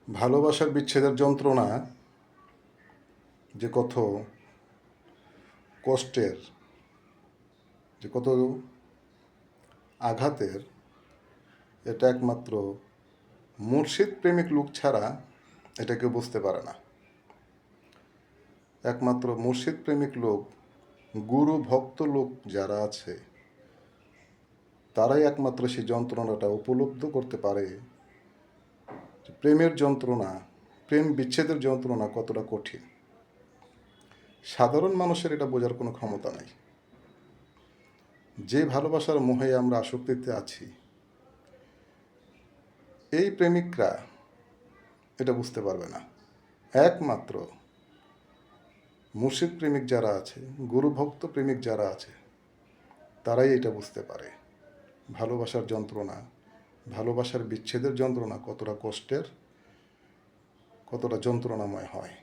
ভালোবাসার বিচ্ছেদের যন্ত্রণা যে কত কষ্টের, যে কত আঘাতের, এটা একমাত্র মুর্শিদ প্রেমিক লোক ছাড়া এটা কেউ বুঝতে পারে না। একমাত্র মুর্শিদ প্রেমিক লোক, গুরু ভক্ত লোক যারা আছে, তারাই একমাত্র সেই যন্ত্রণাটা উপলব্ধ করতে পারে। প্রেমের যন্ত্রণা, প্রেম বিচ্ছেদের যন্ত্রণা কতটা কঠিন। সাধারণ মানুষের এটা বোঝার কোনো ক্ষমতা নাই। যে ভালোবাসার মোহে আমরা আসক্তিতে আছি, এই প্রেমিকরা এটা বুঝতে পারবে না। একমাত্র মুর্শিদ প্রেমিক যারা আছে, গুরুভক্ত প্রেমিক যারা আছে, তারাই এটা বুঝতে পারে ভালোবাসার যন্ত্রণা, ভালোবাসার বিচ্ছেদের যন্ত্রণা কতটা কষ্টের, কতটা যন্ত্রণাময় হয়।